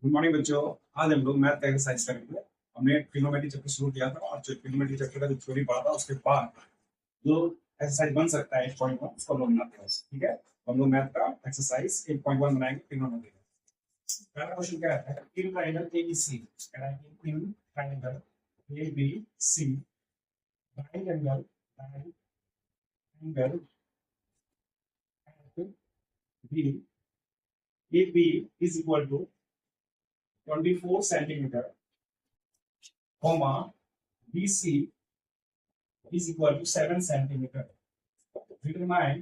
Good morning बच्चों। आज हम लोग मैथ का एक्सरसाइज करेंगे। हमने ट्रिग्नोमेट्री चैप्टर शुरू किया था और जो ट्रिग्नोमेट्री चैप्टर का जो थ्योरी पढ़ा था उसके बाद जो एक्सरसाइज बन सकता है 8.1 उसको हम लोग बनाते हैं। ठीक है, तो हम लोग मैथ का एक्सरसाइज 8.1 बनाएंगे ट्रिग्नोमेट्री का। पहला क्वेश्चन क्या है? इन ट्रायंगल एबीसी, कह रहा है कि in triangle ABC triangle triangle B if b is equal to 24 centimeter, comma bc is equal to 7 centimeter. Determine,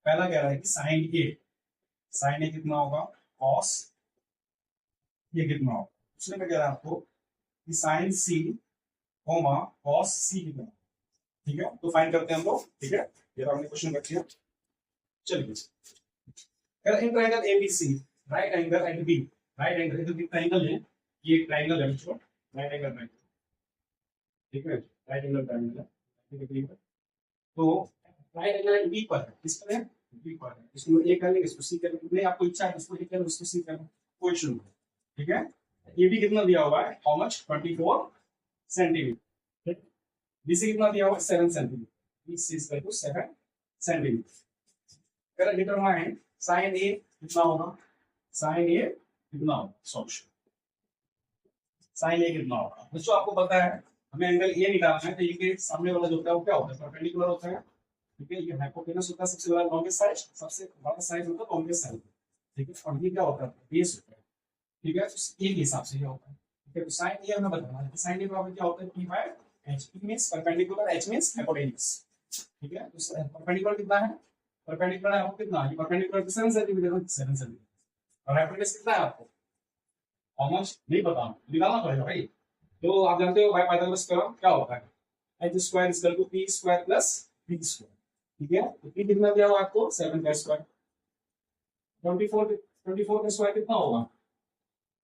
पहला कह रहा है कि साइन ए कितना होगा, कॉस ये कितना होगा। दूसरे में कह रहा है आपको कि साइन सी कोमा कॉस सी कितना होगा। ठीक है, तो फाइंड करते हैं हम लोग। ठीक है, ये तो हमने क्वेश्चन रख लिया। चलिए, in triangle ABC right angle at B, right angle तो ट्रायंगल है, ये एक ट्रायंगल है बच्चों, राइट एंगल ट्रायंगल। ठीक है, राइट एंगल ट्रायंगल है। तो राइट एंगल बी पर है, किस पर है, बी पर है। इसको ए कर लेंगे, इसको सी कर लेंगे, नहीं आपको इच्छा है इसको ए कर उसको सी कर, कोई इशू नहीं। ठीक है, ये भी कितना दिया हुआ है, हाउ मच, 24 सेंटीमीटर। बीसी कितना दिया हुआ है, 7 centimetre. BC is equal to 7 centimetre. फिर डिटरमाइन साइन ए कितना होगा, साइन ए कितना होगा, सॉल्यूशन साइन ए कितना होगा। बच्चों आपको पता है हमें एंगल ए निकालना है, तो ये के सामने वाला जो होता है वो क्या होता है, परपेंडिकुलर होता है। ठीक है, ये हाइपोटेनस होता है सबसे बड़ा लॉन्गेस्ट साइड, सबसे बड़ा साइड होता है लॉन्गेस्ट साइड। ठीक है, और ये क्या होता है, बेस होता है। ठीक है, तो ए के हिसाब से ये होता है। ठीक है, तो साइन ए हमें बताना है, साइन ए बराबर क्या होता है, p by h। p means perpendicular, h means hypotenuse. ठीक है, तो परपेंडिकुलर कितना है, परपेंडिकुलर है आपको कितना, ये परपेंडिकुलर 7 सेंटीमीटर, 7 सेंटीमीटर। और हाइपोटेनस कितना है आपको, हाउ मच नहीं पता, निकालना पड़ेगा भाई। तो आप जानते हो भाई पाइथागोरस थ्योरम क्या होता है, h square is equal to p square plus b square. ठीक है, तो p कितना दिया हुआ आपको, 7 का स्क्वायर। 24 का स्क्वायर कितना होगा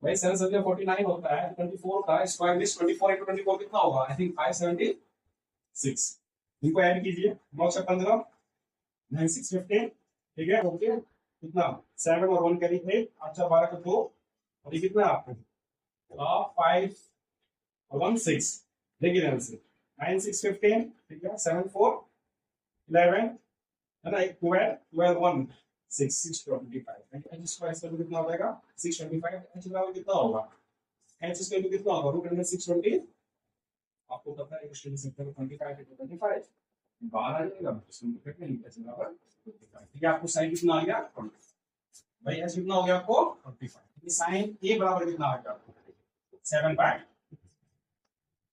भाई, 7 7 49 होता है, 24 का स्क्वायर मींस 24 into 24 कितना होगा, आई थिंक 576। इनको ऐड कीजिए, 9 से 15 9 6 15। ठीक है, ओके, कितना 7 और 1 कैरी 8, अच्छा 12 का 2, और ये कितना आपको 5 और 1 6। देखिए ध्यान से, 9 6 15। ठीक है, 7 4 11 है ना, एक 12 12 1 6 6 25। एच स्क्वायर इसका कितना हो जाएगा, 625। एच बराबर कितना होगा, एच स्क्वायर कितना होगा, रूट अंडर 620। आपको पता है क्वेश्चन से 25 into 25 बाहर आ जाएगा, इसमें ब्रैकेट में एच बराबर 25। ठीक है, आपको साइन कितना आ गया, भाई एच कितना हो गया आपको 25। साइन ए बराबर कितना आ गया आपको, 7 बाय।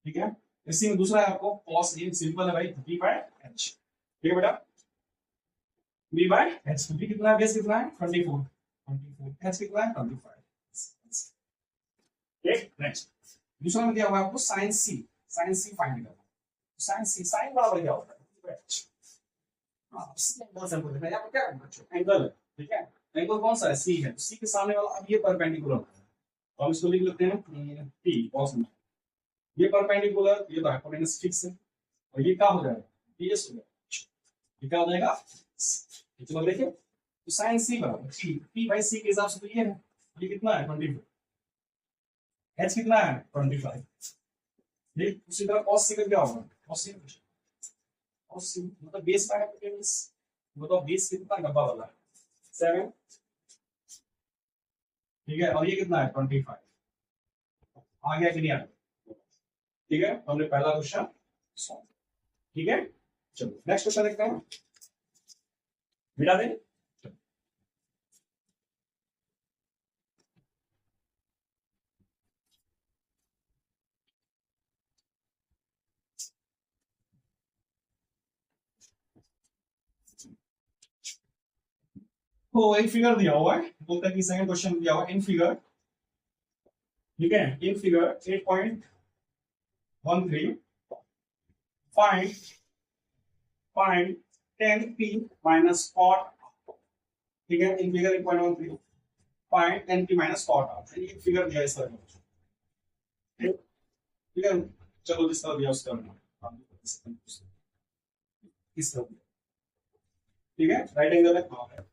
ठीक है, इसी में दूसरा है आपको cos ए, सिंपल है भाई, b बाय h। ठीक है बेटा, b बाय h। b कितना है, बेस कितना है 24, 24 h कितना है 25। ठीक, नेक्स्ट दूसरा में दिया हुआ है आपको sin c, sin c find करना। sin c, sin बराबर क्या होता है h। हां, c एंगल से बोलते हैं, यहां पर क्या है एंगल है। ठीक है, एंगल कौन सा है, c है, तो c के सामने वाला अब ये परपेंडिकुलर है, तो हम इसको लिख लेते हैं p cos। ये परपेंडिकुलर, ये तो हाइपोटेनस फिक्स है, और ये क्या हो जाएगा, ps हो जाएगा। ये क्या हो जाएगा, चलो देखिए, तो sin c बराबर p बाई c के हिसाब से तो ये है, ये कितना है 24, h कितना है 25। ठीक, उसी तरह cos c का क्या होगा, cos c मतलब बेस का हाइपोटेनस, मतलब बेस कितना गब्बा वाला है 7। ठीक है, और ये कितना है 25। आ गया कि नहीं आ गया। ठीक है, तो हमने पहला क्वेश्चन सॉल्व। ठीक है, चलो नेक्स्ट क्वेश्चन देखते हैं, मिटा दें। तो एक फिगर दिया हुआ है, बोलता है कि सेकंड क्वेश्चन दिया हुआ है इन फिगर। ठीक है, in figure 8.13 find find 10p minus cot। ठीक है, in figure 8.13 find 10p minus cot। ये फिगर दिया है इस तरह का। ठीक है, चलो जिस तरह दिया उस तरह इस तरह। ठीक है, राइट एंगल है, हाँ है।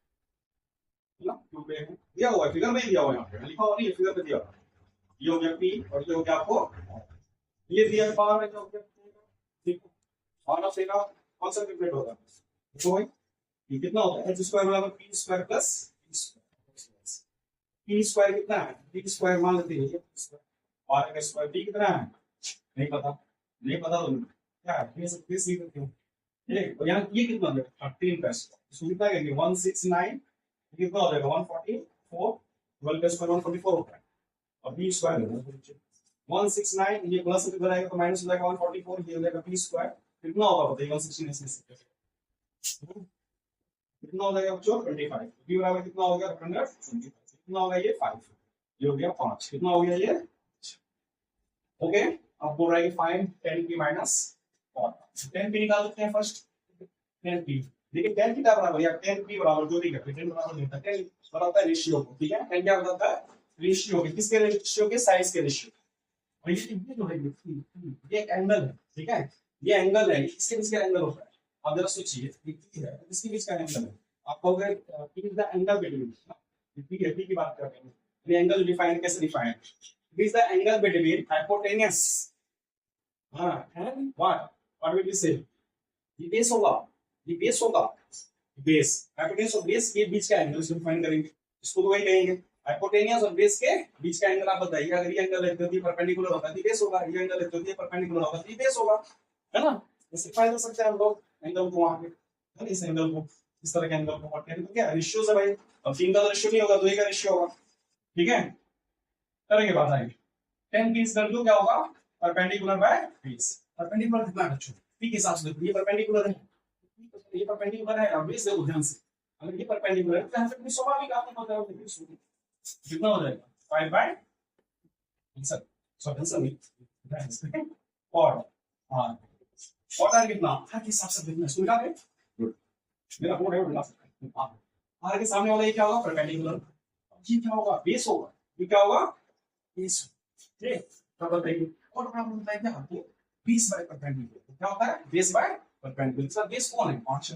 है ना, क्यों पे है दिया हुआ है, फिगर में ही दिया हुआ है, यहाँ पे लिखा हुआ नहीं है, फिगर में दिया हुआ है। ये हो गया पी और ये हो गया आपको ये दिया पावर में, जो हो गया ठीक है। और अब सेगा कौन सा कैलकुलेट होगा तो भाई ये कितना होता है, एच स्क्वायर बराबर P square plus P square कितना है, पी स्क्वायर मान लेते हैं और का स्क्वायर पी कितना है नहीं पता, नहीं पता तो क्या है ये सब कैसे करते हो ये, और यहाँ ये कितना है 13 प्लस इसको कितना करेंगे 169, कितना हो जाएगा 144, 12 का स्क्वायर 144 होता है और बी स्क्वायर 169, ये प्लस कितना आएगा तो माइनस हो जाएगा 144, ये हो जाएगा बी स्क्वायर कितना होगा बताइए 169 इसमें से कितना हो जाएगा बच्चों 25, बी बराबर कितना हो गया 125, कितना होगा ये 5, ये हो गया 5, कितना हो गया ये ओके। अब बोल रहा है कि फाइंड 10 पी माइनस 10 पी निकाल सकते हैं फर्स्ट 10 पी, देखिए 10 की क्या बराबर या 10 पी बराबर जो भी करते हैं 10 बराबर नहीं होता, 10 बताता है रेशियो को, ठीक है 10 क्या बताता है रेशियो के, किसके रेशियो के साइज के रेशियो, और ये जो है ये एक एंगल है, ठीक है ये एंगल है, इसके बीच का एंगल होता है, आप जरा सोचिए इसके बीच का एंगल है, आप कहोगे it is the angle between, P है पी की बात कर रहे हैं, ये एंगल डिफाइन कैसे define, it is the angle between hypotenuse and what will you say, ये बेस होगा, ये बेस होगा, बेस हाइपोटेनस और बेस के बीच का एंगल इसको डिफाइन करेंगे, इसको तो वही कहेंगे हाइपोटेनस और बेस के बीच का एंगल, आप बताइए अगर ये एंगल है तो ये परपेंडिकुलर होगा तो बेस होगा, ये एंगल है तो ये परपेंडिकुलर होगा तो बेस होगा, है ना, ऐसे फाइंड कर सकते हैं हम लोग एंगल को वहां पे, है ना, इस एंगल को इस तरह के एंगल को व्हाट तो क्या रेशियो से भाई, अब 3 का रेशियो नहीं होगा 2 का रेशियो होगा, ठीक है करेंगे बात आएगी 10 पीस कर दो क्या होगा परपेंडिकुलर बाय बेस, परपेंडिकुलर कितना है बच्चों पी के हिसाब से देखो ये परपेंडिकुलर है, ये परपेंडिकुलर है अब बेस देखो ध्यान से, अगर ये परपेंडिकुलर है तो यहाँ पे स्वाभाविक आपको पता है कितना हो जाएगा 5 बाय आंसर, सो आंसर नहीं और हां और आर कितना आर के हिसाब से देखना इसको मिला के गुड, मेरा कोड है वो मिला सकते हैं आर के सामने वाला ये क्या होगा परपेंडिकुलर, ये क्या होगा बेस होगा, ये क्या होगा बेस, ठीक तो बताइए और प्रॉब्लम बताइए क्या आपको बेस बाय परपेंडिकुलर क्या होता है base by perpendicular, sir base कौन है 5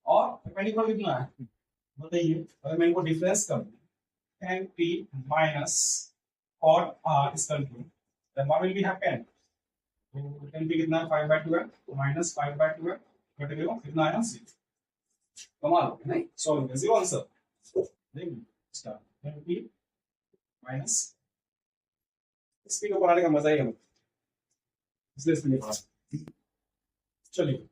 और परपेंडिकुलर कितना है बताइए, अगर मैं इनको डिफरेंस कर दूं 10p minus और r is equal to then what will be happen, तो 10p कितना है 5 by 12 minus 5 by 12 घटेगा कितना आया 6, कमाल है नहीं सॉल्व कर 0 आंसर, देखिए स्टार्ट 10p minus स्पीड को बनाने का मजा ही है इसलिए स्पीड पास चलिए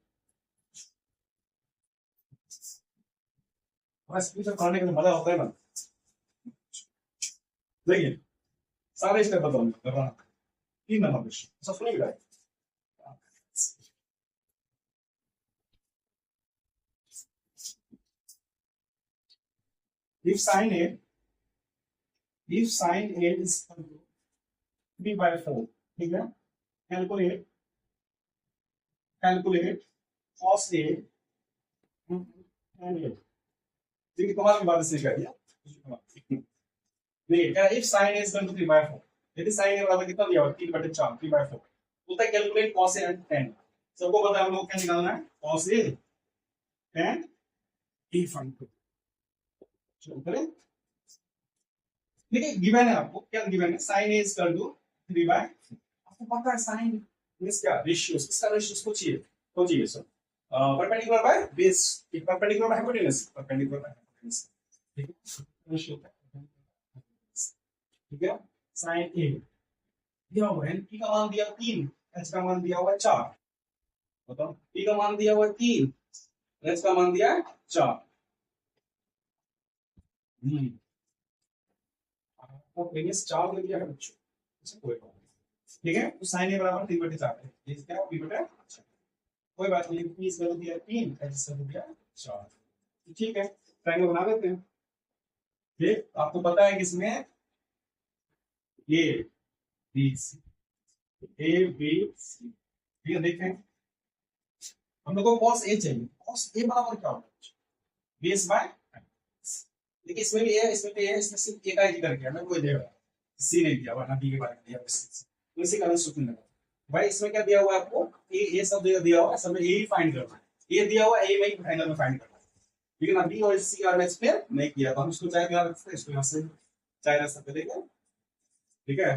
बस स्पीड बनाने का मजा होता है ना, देखिए सारे स्टेप बताऊंगा करना 3 नंबर क्वेश्चन सब सुनिए बेटा, if sin a is equal to 3 by 4, ठीक है calculate cos a and a, देखिए कमाल की बात इसने कर दिया, देखिए क्या if sin a is equal to 3 by 4, यदि sin a बराबर कितना दिया हुआ 3/4 3 by 4 बोलता है calculate cos a and tan, सबको पता है हम लोग क्या निकालना है cos a and a find करो, चलो करें देखिए गिवन है आपको क्या गिवन है sin a is equal to 3 by 4, आपको पता है sin मींस क्या रेशियो, इसका रेशियो सोचिए sir perpendicular by base, perpendicular by hypotenuse, perpendicular by hypotenuse, ठीक है रेशियो ठीक है sin a दिया हुआ है p का मान दिया 3 h का मान दिया हुआ है 4, बताओ p का मान दिया हुआ है 3 h का मान दिया है 4, आपको प्रीवियस 4 दे दिया है बच्चों, अच्छा कोई बात नहीं ठीक है, तो sin a बराबर 3/4 है, ये क्या है p/4 कोई बात नहीं, p इसका दिया है 3 h इसका दिया है 4, ठीक है ट्रायंगल बना देते हैं, ठीक आपको पता है कि इसमें a b c a b c, ठीक है देखते हैं हम लोग को cos a चाहिए, cos a बराबर क्या होगा बेस बाय, देखिए इसमें भी a है इसमें भी a है, इसमें सिर्फ a का ही करके हमें कोई देगा c नहीं दिया वरना b के बारे में दिया, तो इसी कारण सूत्र लगा भाई इसमें क्या दिया हुआ है आपको a सब दिया हुआ है, सब में a ही फाइंड करना है, a दिया हुआ है a में ही फाइनल में फाइंड करना है, लेकिन अभी और सी आर में एक्सप्लेन नहीं किया, तो हम इसको चाहे यहाँ रख सकते हैं, इसको यहाँ से चाहे रख सकते हैं, ठीक है।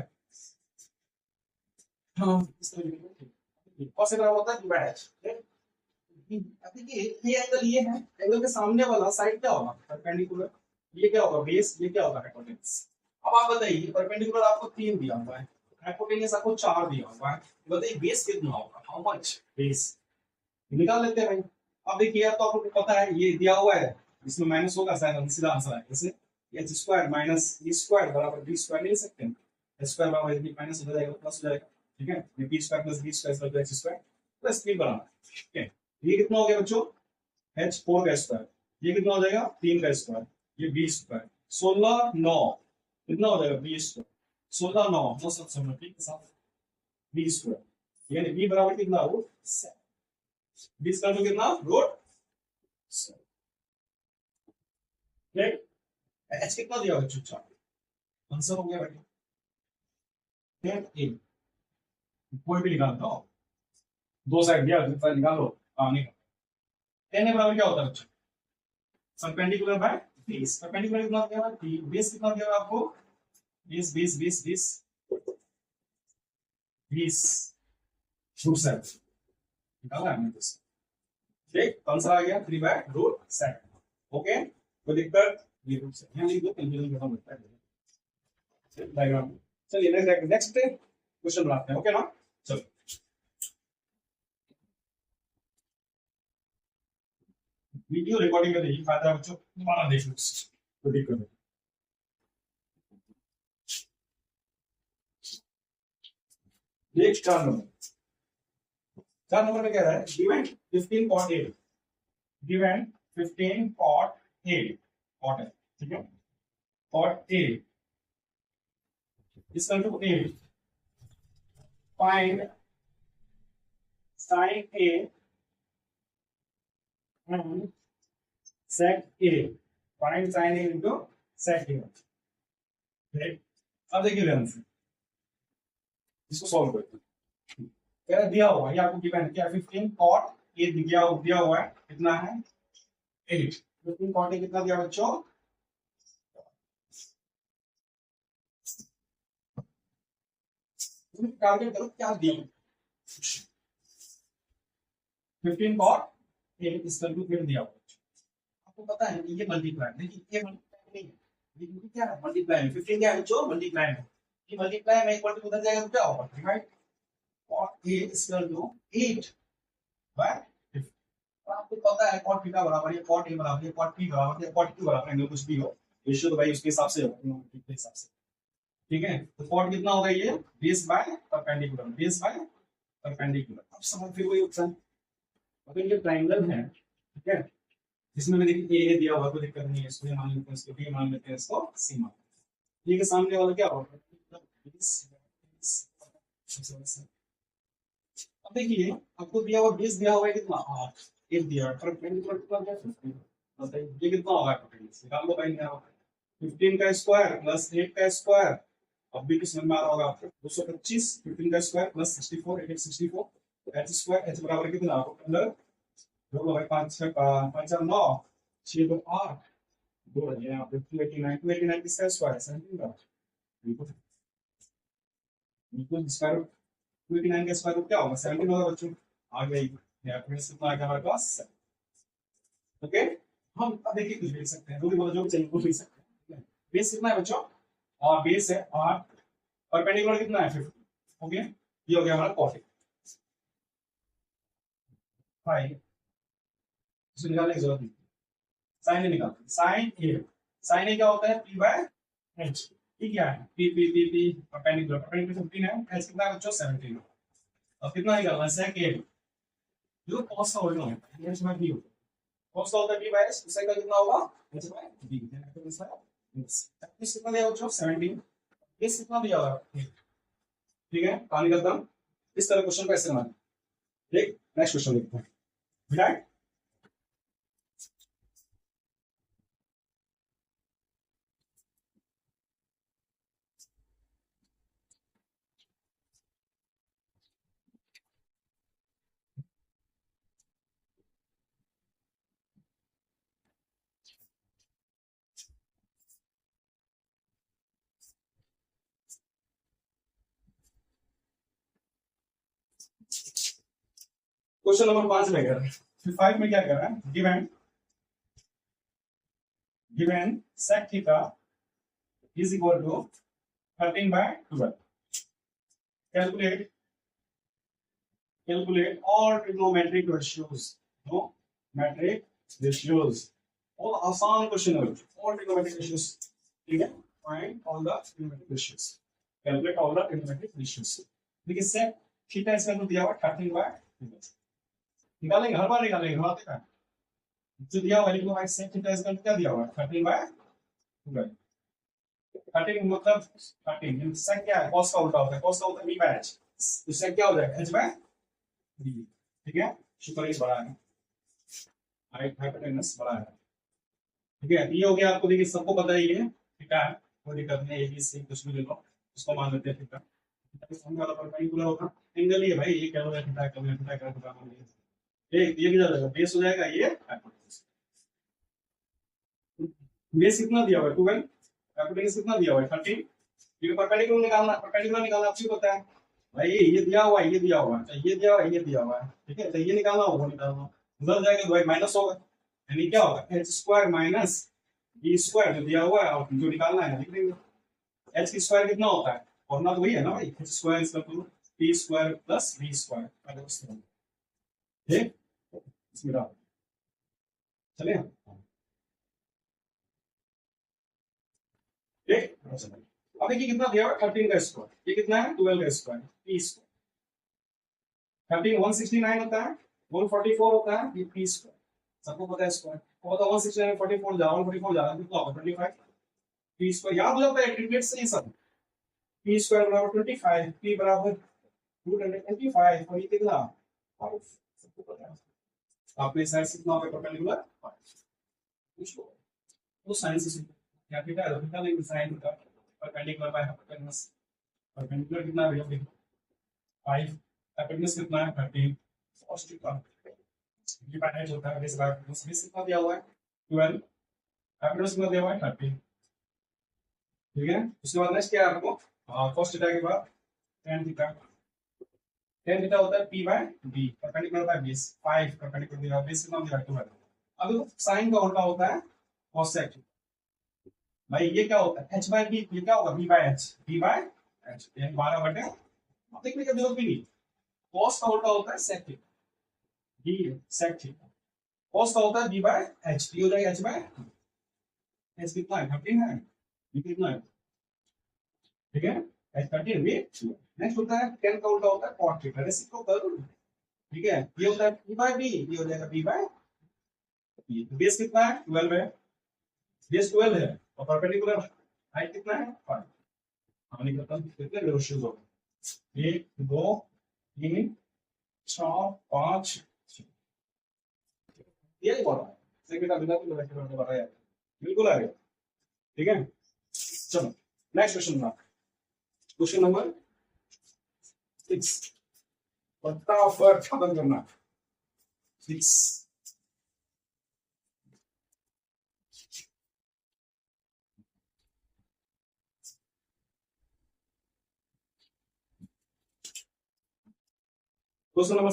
हाँ, इस तरीके पॉसिबल होता है डिवाइड है। देखिए ये एंगल ये है, एंगल के सामने वाला साइड क्या होगा, परपेंडिकुलर। ये क्या होगा, बेस, ये क्या होगा, हाइपोटेन्यूज। अब आप बताइए, परपेंडिकुलर आपको 3 दिया हुआ है, हाइपोटेन्यूज आपको 4 दिया हुआ है, बताइए बेस कितना होगा, हाउ मच बेस, निकाल लेते हैं भाई। अब देखिए, तो आपको पता है ये दिया हुआ है, इसमें माइनस होगा शायद, सीधा आंसर है जैसे H square minus E square बराबर बी स्क्वायर ले सकते हैं। एच स्क्वायर बराबर माइनस हो जाएगा, प्लस हो जाएगा, ठीक है। ये B square plus B square plus H square plus 3 बनाना, ठीक है। ये कितना हो गया बच्चों, एच 4 का स्क्वायर, ये कितना हो जाएगा 3 का स्क्वायर, ये बी स्क्वायर 16 9 कितना हो जाएगा बी स्क्वायर 16 9 9 सब समझ के साथ बी स्क्वायर, यानी बी बराबर कितना रूट 20 का तो कितना रूट, ठीक। एच कितना दिया बच्चों, 4, आंसर हो गया बेटा, ठीक। कोई भी निकाल दो, दो साइड दिया निकालो, नहीं। टेन बराबर क्या होता है बच्चों, परपेंडिकुलर बाय बेस, परपेंडिकुलर कितना दिया हुआ है, बेस कितना दिया हुआ है आपको, 20 20 20 20 20 रूट 7 निकाला हमने तो, ठीक। आंसर आ गया 3 बाय रूट 7, ओके। कोई दिक्कत, ये रूट 7 यहां लिख दो, कंफ्यूजन खत्म होता है डायग्राम। चलिए नेक्स्ट क्वेश्चन बनाते हैं, ओके ना। चलो वीडियो रिकॉर्डिंग का देखिए फायदा बच्चों, दोबारा देख लो, कोई दिक्कत नहीं। नेक्स्ट 4 नंबर में कह रहा है given 15 cot 8, given 15 cot 8 cot है, ठीक है, कॉट 8 इसका टू 8, find sin A and sec A, find sin A into sec A, ठीक। अब देखिए ध्यान से इसको सॉल्व करते हैं। कह रहा दिया हुआ, ये आपको गिवन है क्या, 15 cot A दिया हुआ है, कितना है 8, 15 cot A कितना दिया बच्चों, टारगेट करो क्या दिया, 15 cot A इस वैल्यू फिर दिया हुआ, आपको पता है ये मल्टीप्लाई, देखिए ये मल्टीप्लाई नहीं है, लेकिन क्या है मल्टीप्लाई है, 15 क्या है बच्चों, मल्टीप्लाई है, ये मल्टीप्लाई में इक्वल टू उधर जाएगा तो क्या होगा, divide, cot A is equal to 8 by 15। और आपको पता है cot थीटा बराबर है cot A बराबर है cot P बराबर है cot Q बराबर है, कुछ भी हो रेशियो तो भाई उसके हिसाब से होगा, के हिसाब से, ठीक है। तो cot कितना होगा, ये base by perpendicular, base by perpendicular. अब समझ फिर वही ऑप्शन, अगर ये ट्रायंगल है, ठीक है, इसमें भी देखिए ए दिया हुआ, कोई दिक्कत नहीं है, इसको मान लेते हैं, इसको बी मान लेते हैं, इसको सी मान लेते हैं, ये के सामने वाला क्या होगा, अब देखिए आपको दिया हुआ बेस दिया हुआ है कितना 8, एक दिया है परपेंडिकुलर कितना दिया है 15, बताइए ये कितना होगा, निकाल लो भाई, 15 का स्क्वायर प्लस 8 का स्क्वायर, अब भी किस में आ रहा होगा आपको 225, 15 का square plus 64, 8 64 H square, H बराबर कितना आपको अंदर दो भाई, 5 6 5 4 9 6 2 8 दो है यहाँ पे 289, 289 किसका स्क्वायर है 17 का, बिल्कुल बिल्कुल स्क्वायर रूट 289 का स्क्वायर रूट क्या होगा 17 होगा बच्चों, आ गया ये आपके कितना आ गया हमारे पास, ओके। हम अब देखिए कुछ लिख सकते हैं, जो भी चाहिए वो लिख सकते हैं, बेस कितना है बच्चों, और बेस है 8, परपेंडिकुलर कितना है 50, ओके। ये हो गया हमारा 40 फाइव, इसको निकालने की जरूरत नहीं, साइन ए निकालते हैं, साइन ए क्या होता है पी बाय एच, पी क्या है पी परपेंडिकुलर, परपेंडिकुलर 15 है, एच कितना है बच्चों 17, अब कितना निकालना है सेक ए, जो कॉस का ओरिजिन है एच बाय बी होता है, कॉस का होता है बी बाय एच, सेक का कितना होगा एच बाय बी, तो इसका इस कितना दिया बच्चों 17, इस कितना दिया हुआ है, ठीक है। कहानी करता हूं, इस तरह क्वेश्चन को ऐसे बनाना, ठीक। नेक्स्ट क्वेश्चन देखते हैं, राइट। क्वेश्चन नंबर 5 में कर रहे हैं। फिर 5 में क्या कर रहा है, given sec theta is equal to 13/12। Calculate all trigonometric ratios, no metric ratios. बहुत आसान क्वेश्चन है, ऑल ट्रिग्नोमेट्रिक रेशियोज, ठीक है। Find all the trigonometric ratios, calculate all the trigonometric ratios. देखिए sec थीटा इसका तो दिया हुआ 13/12, निकालेंगे हर बार निकालेंगे, घुमाते का जो दिया हुआ लिखो भाई sec थीटा इसका क्या दिया हुआ 13/12। 13 मतलब 13 sec क्या है, cos का उल्टा होता है, cos का होता है b/h, तो sec क्या हो जाएगा h/b, ठीक है। शुक्र बड़ा है, हाइपोटेनस बड़ा है, ठीक है। ये हो गया आपको, देखिए सबको पता ही है थीटा है, कोई दिक्कत नहीं, ABC कुछ भी ले लो उसको मान लेते हैं थीटा। सामने वाला परपेंडिकुलर होगा, एंगल ही है भाई, ये क्या हो जाएगा थीटा, क्या थीटा क्या थीटा मान लीजिए, ये किधर जाएगा, बेस हो जाएगा, ये हाइपोटेनस। बेस कितना दिया हुआ है 12, हाइपोटेनस कितना दिया हुआ है 13, ये परपेंडिकुलर निकालना, परपेंडिकुलर निकालना आपको पता है भाई, ये दिया हुआ है, ये दिया हुआ है, ये दिया हुआ है, ये दिया हुआ है, ठीक है। तो ये निकालना होगा, निकालना उधर जाएगा तो भाई माइनस होगा, यानी क्या होगा h² माइनस b² जो दिया हुआ है और जो निकालना है लिख देंगे। h की स्क्वायर कितना होता है, फॉर्मूला तो वही है ना भाई, h² is equal to p² plus b², ठीक, इसमें डाल चलिए, ठीक। अब देखिए कितना दिया हुआ है 13 का स्क्वायर, ये कितना है 12 का स्क्वायर, p²। 13 169 होता है, 144 होता है, ये p², सबको पता है स्क्वायर, और तो 169 44 जा 144 जा कितना होगा 25, p² याद हो जाता है ट्रिपलेट से ये सब, p² बराबर 25, p बराबर 225 और ये कितना 5, सबको पता है। आपके साइड कितना होगा परपेंडिकुलर 5, पूछ लो तो साइन से क्या थीटा है, थीटा नहीं साइन का परपेंडिकुलर बाय हाइपोटेनस, परपेंडिकुलर कितना है देखो 5, हाइपोटेनस कितना है 13, cos थीटा ये बाय h होता है, बेस बाय बेस कितना दिया हुआ है 12, हाइपोटेनस कितना दिया हुआ है 13, ठीक है। उसके बाद नेक्स्ट क्या है आपको, cos थीटा के बाद tan थीटा, tan थीटा होता है p/b, perpendicular by base 5, perpendicular दिया बेस कितना दिया है 12। अब साइन का उल्टा होता है cosec, भाई ये क्या होता है h/b, ये क्या होगा b/h, b/h यानी 12 बटे, अब देखने का जरूरत भी नहीं, cos का उल्टा होता है sec theta, b sec theta, cos का होता है b/h, ये हो जाएगा h/h कितना है 13 है, ये कितना है, ठीक है h 13 भी। नेक्स्ट होता है tan का उल्टा होता है cot थीटा, रेसिप्रोकल, ठीक है। ये होता है p/b, ये हो जाएगा b/b, बेस कितना है 12 है, बेस 12 है और परपेंडिकुलर हाइट कितना है 5, हमने खत्म कितने रेशियोज हो गए 1 2 3 4 5, यही बोला है सेकंड अभी तक तो वैसे बता रहा है, बिल्कुल आ गया, ठीक है। चलो नेक्स्ट क्वेश्चन ना, क्वेश्चन नंबर 6, फटाफट खत्म करना 6। क्वेश्चन नंबर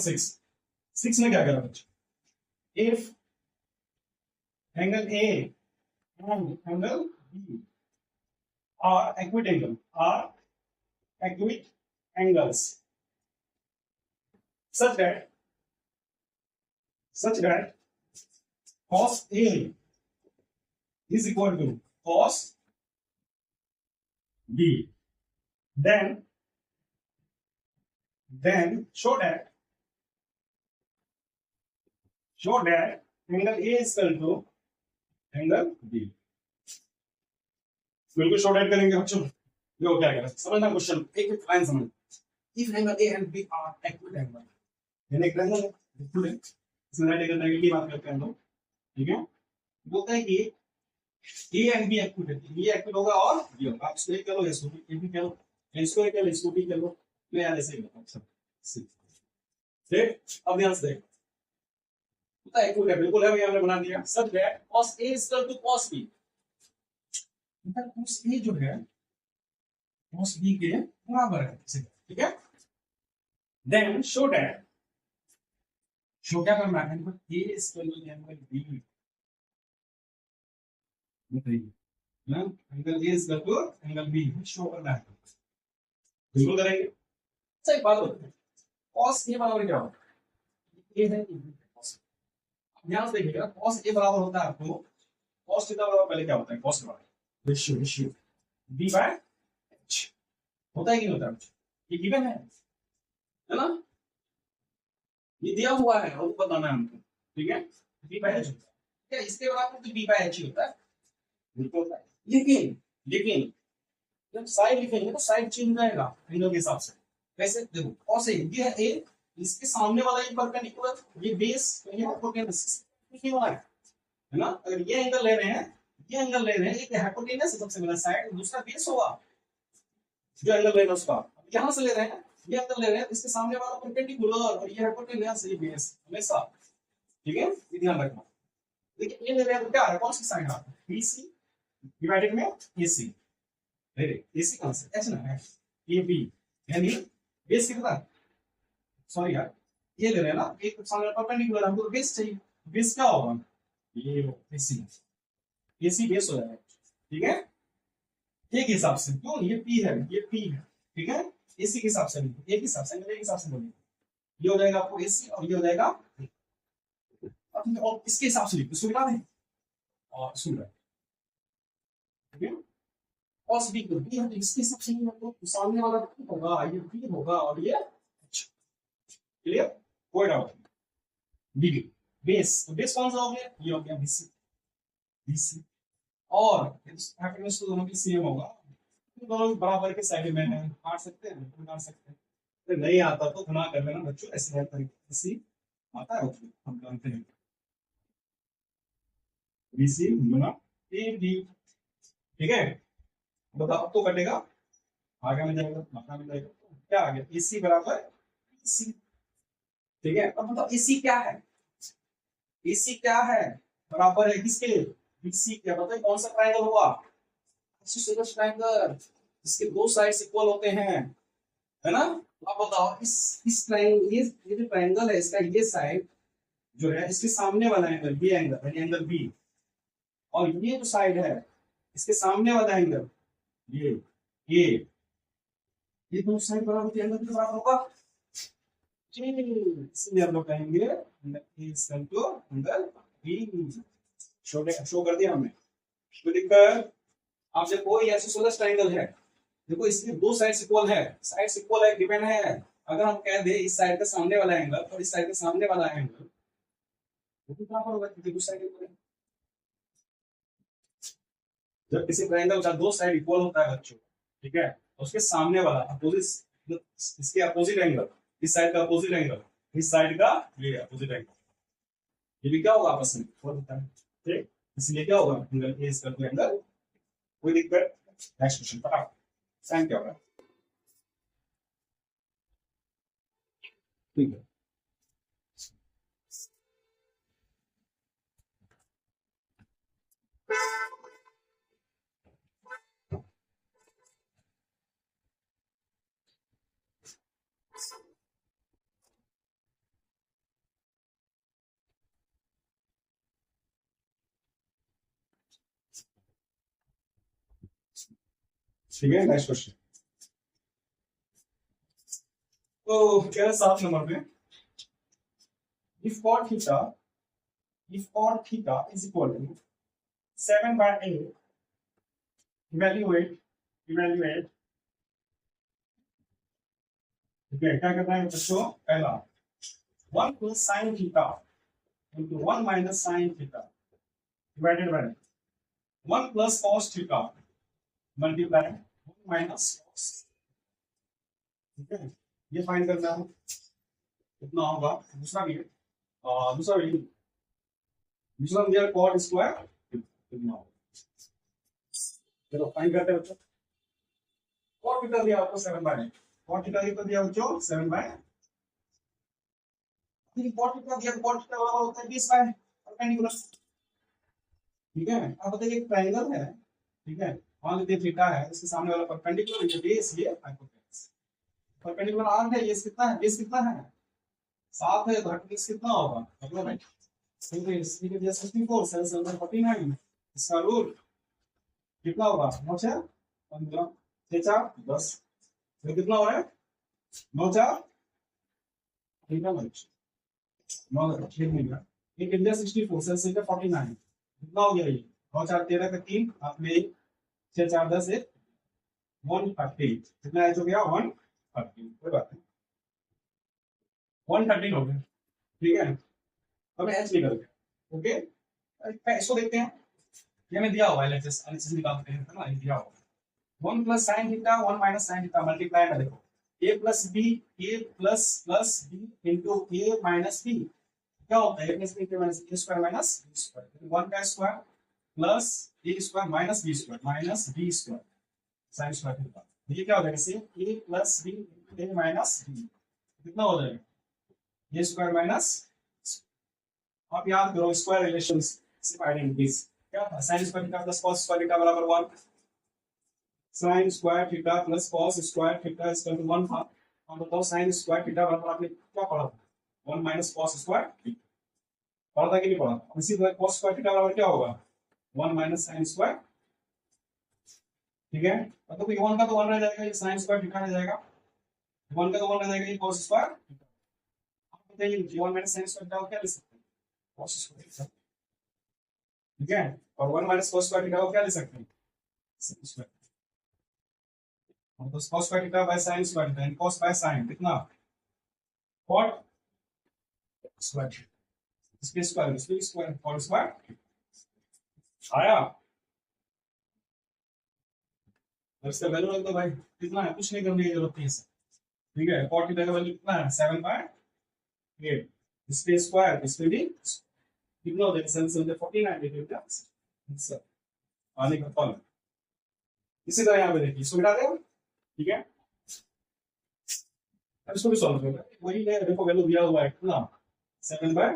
6 में क्या करा बच्चे, if angle A and angle B are equid angles such that cos A is equal to cos B, then show that angle A is equal to angle B, बिल्कुल short out करेंगे बच्चों, देखो क्या करें, समझना क्वेश्चन एक एक line समझ, if angle A and B are equal angle, यानी एक एंगल है इक्वल है, इसमें राइट एंगल की बात करते हैं हम लोग, ठीक है। बोलते हैं कि ए एंड बी इक्वल है, ये इक्वल होगा और ये होगा, आप इसको एक करो इसको ये भी करो, इसको एक करो इसको भी करो, मैं यार ऐसे ही करता हूं, ठीक। अब ध्यान से देखो, पता है इक्वल है, बिल्कुल है, हमने बना दिया, सब है cos a is equal to cos b, cos a जो है cos b के बराबर है, ठीक है। देन शो दैट शो क्या करना है, angle A equal to angle B, बताइए ना, angle A equal to angle B show करना है, बिल्कुल करेंगे। अच्छा एक बात बताइए, cos ए बराबर क्या होता है, ए है cos, ध्यान से देखिएगा, cos ए बराबर होता है आपको, cos थीटा बराबर पहले क्या होता है, cos बराबर रेशियो b बाय h, होता है कि नहीं होता है, ये गिवन है ना, ये दिया हुआ है और बताना है हमको, ठीक है, b बाय h होता है, क्या इसके बराबर तो b बाय h ही होता है, बिल्कुल होता है, लेकिन जब साइड लिखेंगे तो साइड चेंज हो जाएगा एंगल के हिसाब से, कैसे देखो, cos ए ये है a, इसके सामने वाला एक परपेंडिकुलर, ये बेस, ये हाइपोटेनस लिखे हुआ है ना, अगर ये एंगल ले रहे हैं, ये एंगल ले रहे हैं, एक हाइपोटेनस है सबसे बड़ा साइड, दूसरा बेस होगा जो एंगल ले रहे हैं उसका, यहां से ले रहे हैं, ये एंगल ले रहे हैं, इसके सामने वाला परपेंडिकुलर और ये हाइपोटेनस, ये बेस हमेशा, ठीक है, ये ध्यान रखना। देखिए ये ले रहे हैं तो क्या है, कौन सी साइड है, बीसी डिवाइडेड में एसी, एसी कहां से, एच ना है, ए बी, यानी बेस कितना, सॉरी यार, ये ले रहे हैं ना, एक सामने परपेंडिकुलर, हमको तो बेस चाहिए, बेस क्या होगा, ये एसी, एसी बेस हो जाएगा, ठीक है, ए के हिसाब से, क्यों, ये पी है, ये पी है, ठीक है, एसी के हिसाब से, ए के हिसाब से, ए के हिसाब से बोलिए, ये हो जाएगा आपको एसी और ये हो जाएगा, और इसके हिसाब से लिखो, सुविधा है और सुविधा, ठीक है, cos b को b है तो इसके हिसाब से नहीं, तो सामने वाला b होगा, ये b होगा और ये h, क्लियर, कोई डाउट नहीं, b बेस, तो बेस कौन सा हो गया, ये हो गया bc, bc, और हाइपोटेनस तो दोनों की सेम होगा, दोनों बराबर के साइड में है, काट सकते हैं, काट सकते हैं, तो नहीं आता तो गुना कर लेना बच्चों, ऐसे तरीके से आता है, हम जानते हैं, bc गुना ab, ठीक है, बताओ अब तो कटेगा, आगे में जाएगा, आगे में जाएगा, क्या आ गया, AC बराबर AC, ठीक है, अब बताओ AC क्या है, AC क्या है, बराबर है किसके, BC, क्या बताइए कौन सा ट्रायंगल हुआ, आइसोसेलेस ट्रायंगल, इसके दो साइड्स इक्वल होते हैं, है ना, अब बताओ इस ट्रायंगल, ये जो ट्रायंगल है इसका ये साइड जो है, इसके सामने वाला एंगल, ये एंगल, एंगल B, और ये जो साइड है इसके सामने वाला एंगल, ये ये दोनों साइड बराबर होती है, एंगल बराबर होगा, इसलिए हम लोग कहेंगे angle to angle B, show कर दिया हमने, तो लिखकर आप देखो ये आइसोसेलेस ट्रायंगल है, देखो इसकी दो साइड्स इक्वल है, साइड्स इक्वल है, गिवन है, अगर हम कह दे इस साइड का सामने वाला एंगल और इस साइड का सामने वाला एंगल, वो भी बराबर होगा क्योंकि दो साइड इक्वल है, जब किसी ट्रायंगल का दो साइड इक्वल होता है बच्चों, ठीक है, उसके सामने वाला अपोजिट, इसके अपोजिट एंगल, इस साइड का अपोजिट एंगल, इस साइड का ये अपोजिट एंगल, ये भी क्या होगा आपस में इक्वल होता है, ठीक, इसलिए क्या होगा, angle A equal to angle, कोई दिक्कत, नेक्स्ट क्वेश्चन फटाफट, साइन क्या होगा, ठीक है, ठीक है, नेक्स्ट क्वेश्चन, तो क्या है 7 नंबर पे, if cot theta, if cot theta is equal to 7/8, evaluate, ठीक है, क्या करना है बच्चों, पहला 1 plus sin theta into 1 minus sin theta divided by 1 plus cos theta multiply 1 minus cos, ठीक है, ये फाइंड करना है, कितना होगा, दूसरा भी है, दूसरा दिया cot स्क्वायर, कितना होगा, चलो फाइंड करते हैं बच्चों, cot थीटा दिया आपको 7/8, cot थीटा कितना दिया बच्चों 7/8, cot थीटा दिया, cot थीटा बराबर होता है 20/, परपेंडिकुलर, ठीक है, अब बताइए एक ट्रायंगल है, ठीक है, मान लीजिए थीटा है, इसके सामने वाला परपेंडिकुलर, ये बेस, ये हाइपोटेनस, परपेंडिकुलर आर्क है, ये कितना है, बेस कितना है सात है तो हटनेस कितना होगा मतलब भाई सिंपल इसकी के जैसे 64 सेल्स नंबर 49 इसका रूट कितना होगा 9 4 15 6 4 10 तो कितना हो रहा है 9 4 कितना बन 9 6 मिल एक इंडिया 64 सेल्स नंबर 49 कितना हो गया ये 9 4 13 का 3 आपने 6 4 10 1 130 कितना एच हो गया 130 कोई बात नहीं 130 हो गया ठीक है अब एच निकल गया ओके इसको देखते हैं ये हमें दिया हुआ है एलएचएस एलएचएस निकालते हैं ना ये दिया हुआ है 1 plus sin theta 1 minus sin theta multiply में देखो a plus b into a minus b क्या होता है a plus b minus a square minus b square 1 का square plus a square minus b square sin square theta ये क्या हो जाएगा से a plus b a minus b कितना हो जाएगा a स्क्वायर माइनस आप याद करो स्क्वायर रिलेशंस सिर्फ आइडेंटिटीज क्या था sin square theta plus cos square theta बराबर 1 sin square theta plus cos square theta is equal to 1 था और बताओ sin स्क्वायर थीटा बराबर आपने क्या पढ़ा था 1 माइनस cos स्क्वायर थीटा पढ़ा था कि नहीं पढ़ा इसी तरह cos स्क्वायर थीटा बराबर क्या होगा 1 माइनस sin स्क्वायर ठीक है मतलब ये 1 का तो 1 रह जाएगा ये sin स्क्वायर थीटा रह जाएगा 1 का तो 1 रह जाएगा ये cos स्क्वायर आप बताइए 1 माइनस sin स्क्वायर थीटा क्या लिख सकते हैं cos स्क्वायर ठीक है और 1 माइनस cos स्क्वायर थीटा को क्या लिख सकते हैं sin स्क्वायर तो cos square theta by sin square theta cos by sin कितना cot स्क्वायर इसके स्क्वायर cot स्क्वायर आया अब इसका वैल्यू रख दो भाई कितना है कुछ नहीं करने की जरूरत है ठीक है cot थीटा का वैल्यू कितना है 7 बाय 8 इसके स्क्वायर इसके भी कितना हो जाएगा 7 7 49 डिग्री आंसर आने का फल इसी तरह यहाँ पे देखिए इसको मिटा दें ठीक है अब इसको भी सॉल्व करें वही है देखो वैल्यू दिया हुआ है कितना 7 बाय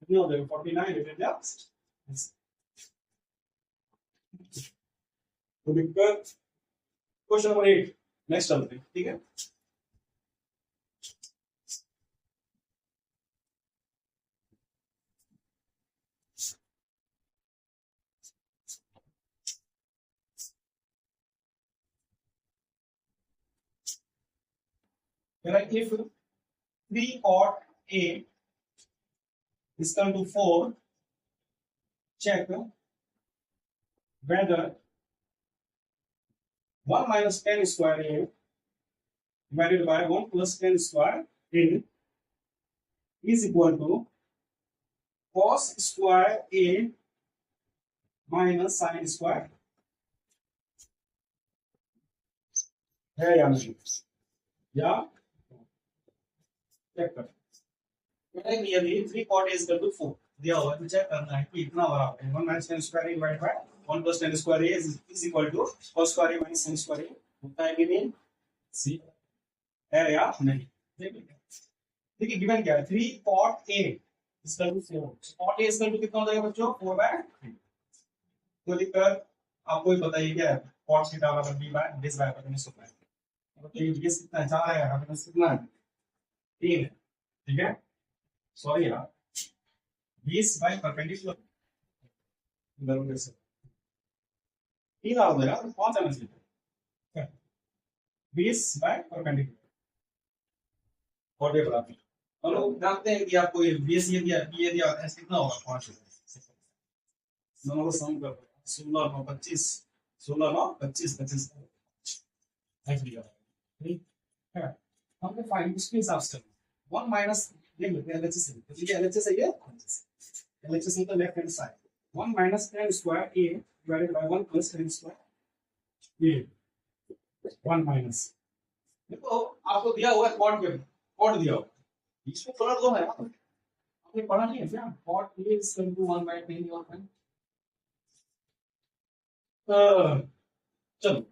कितना हो जाएगा 49 डिवाइडेड बाय तो दिक्कत क्वेश्चन नंबर 8 नेक्स्ट चलते हैं ठीक है if 3 cot A is equal to 4 check whether 1 minus 10 square A divided by 1 plus 10 square A is equal to cos square A minus sin square है या नहीं या चेक कर clearly 3 cot A is equal to 4 दिया हुआ है तो check करना है कि इतना बराबर है 1 minus 10 square A divided by 1 plus 10 square A is equal to cos square A minus sin square A होता है कि नहीं सी है या नहीं देखिए गिवन क्या है 3 cot A is equal to 4 cot A is equal to कितना हो जाएगा बच्चों 4 by 3 तो लिखकर आपको ही बताइए क्या है cot थीटा बराबर b by this by hypotenuse होता है तो ये कितना है 4 है hypotenuse कितना है 3 है ठीक है सॉरी यार 20 बाय परपेंडिकुलर इधर उधर से 3 आ गया तो कौन सा चाहिए 20 बाय परपेंडिकुलर और ये बराबर हम लोग जानते हैं कि आपको ये 20 ये दिया ये दिया ऐसे कितना होगा 5 दोनों को सम कर 16 9 25 16 9 25 25 ऐसे दिया ठीक है हमको फाइंड इसके हिसाब से 1 माइनस देख लेते हैं एलएचएस है ये एलएचएस है ये एलएचएस है तो left hand side 1 minus 10 square a divided by 1 plus 10 square a 1 minus देखो आपको दिया हुआ है कॉट दिया हुआ इसको पलट दो है आपने पढ़ा नहीं है क्या cot a is equal to 1 by 10 और 10 चलो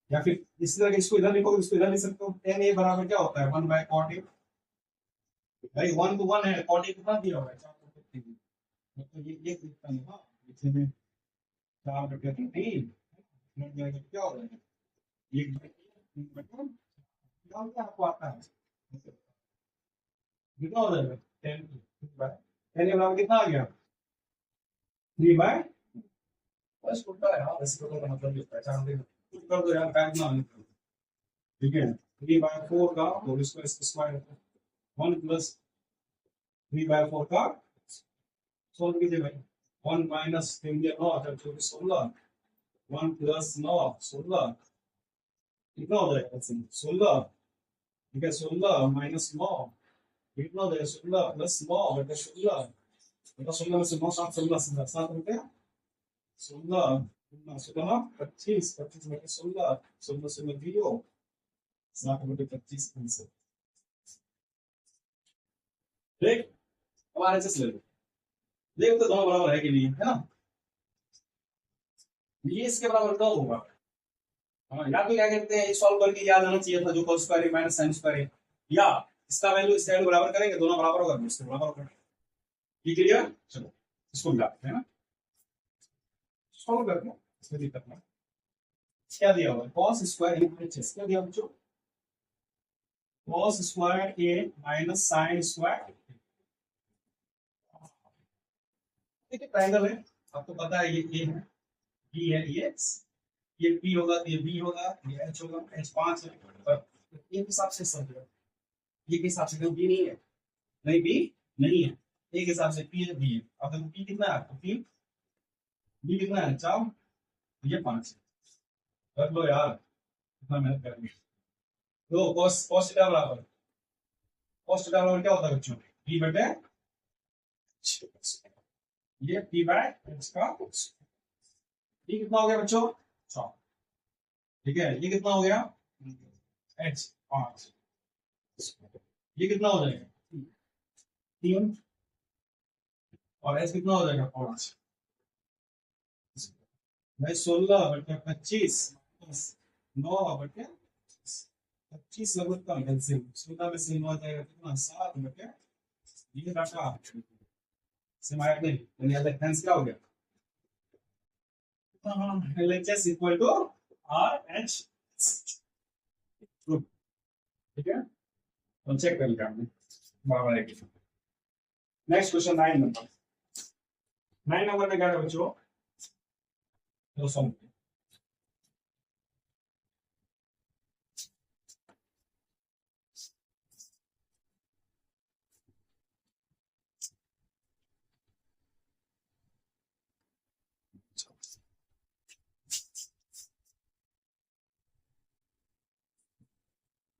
या फिर इस तरह इसको इधर लिखो इसको इधर लिख सकते हो 10a बराबर क्या होता है 1 by cot a भाई 1 to 1 है cot a कितना दिया हुआ है 4 बटे 3 मतलब ये कितना है हां इसमें 4 बटे 3 क्या हो रहा है 1 बटे 3 बटे क्या आपको आता है कितना हो जाएगा 10 बराबर कितना आ गया 3 बाय बस उल्टा है यार ऐसे तो मतलब ये पहचान दे कुछ कर दो यार टाइम ना ठीक है 3/4 का होल स्क्वायर स्क्वायर 1 + 3/4 का सोल्व कीजिए भाई 1 माइनस 3 9 24 16 1 + 9 16 कितना हो जाएगा 16 ठीक है 16 माइनस 9 कितना हो जाएगा 16 + 9 बटा 16 बटा 16 में से 9 7 16 7 रुपये 16 16 25 25 बटे 16 16 से 0 7 बटे 25 आंसर ठीक अब आरएचएस ले लो देखो तो दोनों बराबर है कि नहीं है ना ये इसके बराबर कब होगा हाँ या तो क्या कहते हैं सॉल्व करके याद आना चाहिए था जो cos square minus sin square या इसका वैल्यू इसका वैल्यू बराबर करेंगे दोनों बराबर होगा इसके बराबर होगा ये क्लियर चलो इसको मिलाते हैं ना सॉल्व करते हैं इसमें दिक्कत नहीं क्या दिया हुआ है cos स्क्वायर एच क्या दिया बच्चों cos square a minus sin square देखिए ट्रायंगल है आपको पता है ये a है b है ये p होगा तो ये b होगा ये h होगा h 5 है पर एक हिसाब से समझो ये के हिसाब से तो b नहीं है नहीं b नहीं है एक हिसाब से p है b है अब देखो p कितना है p b कितना है 4 ये 5 कर लो यार इतना मेहनत करेंगे तो cos cos थीटा बराबर cos थीटा बराबर क्या होता है बच्चों p बटे ये p बाय h का p कितना हो गया बच्चों 6 ठीक है ये कितना हो गया h 5 ये कितना हो जाएगा 3 और h कितना हो जाएगा 5 भाई 16 बटे 25 9 बटे 25 लगभग का एलसीएम 16 में से 9 जाएगा कितना 7 बटे ये डाटा सेम आया नहीं यानी अलग आंसर क्या हो गया LHS इक्वल टू RH ठीक है तो चेक कर लिया हमने बराबर है कि नेक्स्ट क्वेश्चन 9 नंबर में क्या है बच्चों तो सॉल्व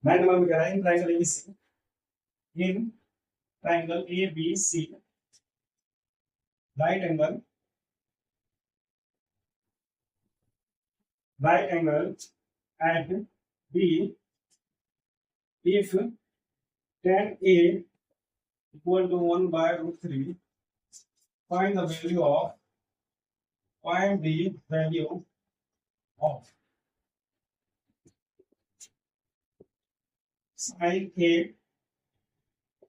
9 नंबर में क्या है in triangle ABC in triangle ABC right angle at B if tan A equal to 1/√3 find the value of sin A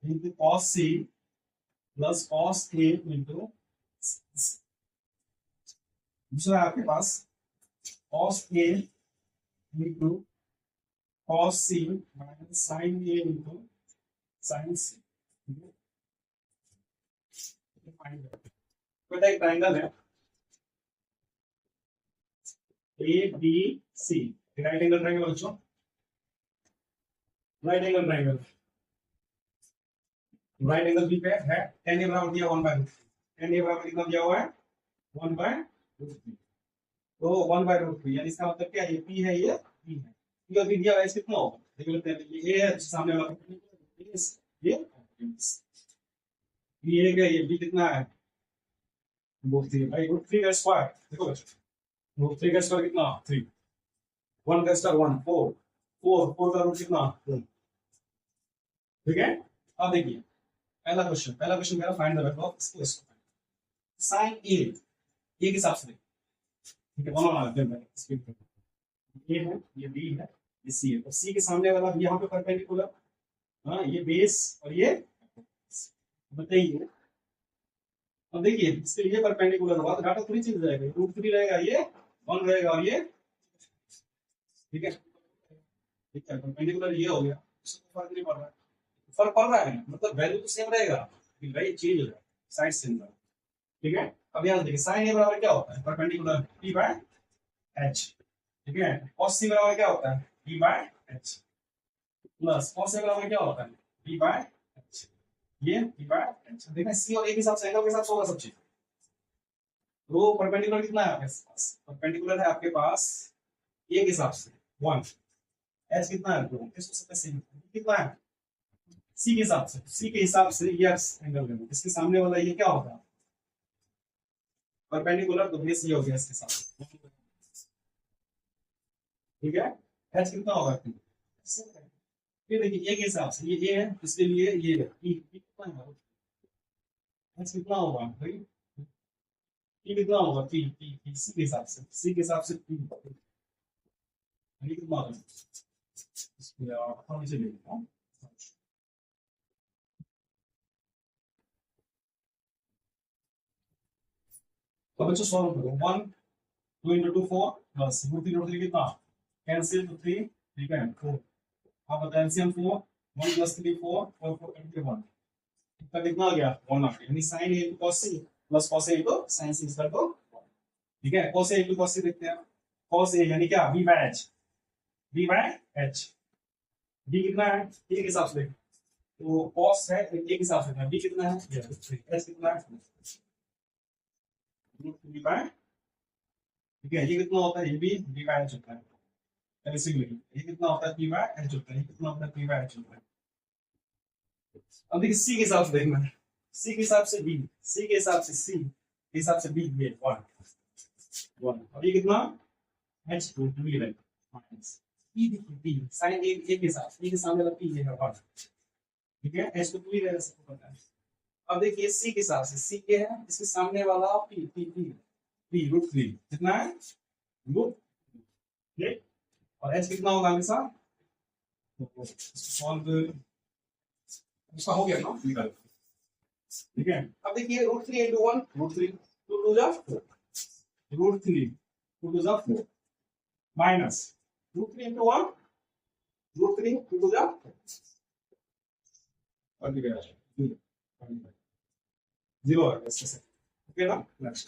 into cos C plus cos A into दूसरा है आपके पास cos A into cos C minus sin A into sin C बेटा एक triangle है ABC right angle triangle बच्चों right angle triangle right angle B पे है tan a बराबर दिया 1/√3 tan a बराबर कितना दिया हुआ है 1/√3 तो 1/√3 यानी इसका मतलब क्या है ये p है ये p है p का भी दिया हुआ है कितना होगा देख लेते हैं ये a है सामने वाला ये b है क्या ये b कितना है √3 भाई √3 का स्क्वायर देखो बच्चों √3 का स्क्वायर कितना 3 1 का स्क्वायर 1 4 4 का रूट कितना 4 ठीक है अब देखिए पहला क्वेश्चन मेरा find the value of square sin a के हिसाब से ठीक है दोनों बना देते हैं स्पीड पे ये है ये b है ये c है तो c के सामने वाला यहां पे परपेंडिकुलर हां ये बेस और ये बताइए अब देखिए इसके लिए परपेंडिकुलर होगा तो डाटा थोड़ी चेंज जाएगा √3 रहेगा ये 1 रहेगा और ये ठीक है परपेंडिकुलर ये हो गया इसको फर्क नहीं पड़ रहा है फर्क पड़ रहा है, मतलब वैल्यू तो सेम रहेगा, लेकिन भाई चेंज हो जाएगा, साइड सेम रहेगा। ठीक है, अब यहाँ देखिए साइन ए बराबर क्या होता है, परपेंडिकुलर पी बाय एच। ठीक है, कॉस सी बराबर क्या होता है, P by H, plus cos A बराबर क्या होता है, पी बाय एच। ये पी बाय एच, देखना सी और ए के हिसाब से, एंगल के हिसाब से होगा सब चीज। तो परपेंडिकुलर कितना है आपके पास, परपेंडिकुलर है आपके पास ए के हिसाब से 1, एच कितना है 2, इसको सबसे सेम कितना है सी के हिसाब से, सी के हिसाब से ये एंगल लेना, इसके सामने वाला ये क्या होगा परपेंडिकुलर, तो बेस ये हो गया इसके साथ। ठीक है, एच कितना होगा फिर देखिए ए के हिसाब से, ये ए है इसके लिए ये है पी कितना होगा, एच कितना होगा भाई, पी कितना होगा, पी पी पी सी के हिसाब से, सी के हिसाब से पी कितना होगा, इसको आप नीचे ले लो। तो बच्चों सॉल्व करो, 1 2 into 2 4 प्लस रूट 3 कितना, कैंसिल तो 3, ठीक है 4, आप बताएं एलसीएम 4, 1 प्लस 3 4 और 4 21, इसका कितना आ गया 1 आ गया, यानी sin a into cos c plus cos a into sin c equal to 1। ठीक है, cos a into cos c देखते हैं, cos a यानी क्या v by h, v by h, v कितना है a के हिसाब से, तो cos है a के हिसाब से, v कितना है ये h कितना है v by, ठीक है ये कितना होता है, ये भी v by h होता है, बेसिकली ये कितना होता है p by h होता है, ये कितना होता है p by h होता है। अब देखिए सी के हिसाब से देखना है, सी के हिसाब से बी, सी के हिसाब से सी के हिसाब से बी, ये 1 1, और ये कितना h 2 2 है माइनस p, देखिए p sin a के हिसाब से, के सामने वाला p है 1, ठीक है h तो 2 ही रहेगा, सबको पता है। अब देखिए सी के हिसाब से, सी के है इसके सामने वाला p p p p root 3 कितना है रूट, ठीक, और h कितना होगा हमेशा, तो सॉल्व इसका हो गया ना निकाल, ठीक है। अब देखिए रूट 3 into 1 रूट 3, 2 2 जा 4, रूट 3 2 2 जा 4 माइनस रूट 3 into 1 रूट 3 2 2 जा 4, और ठीक है 0 है इससे, ओके ना। नेक्स्ट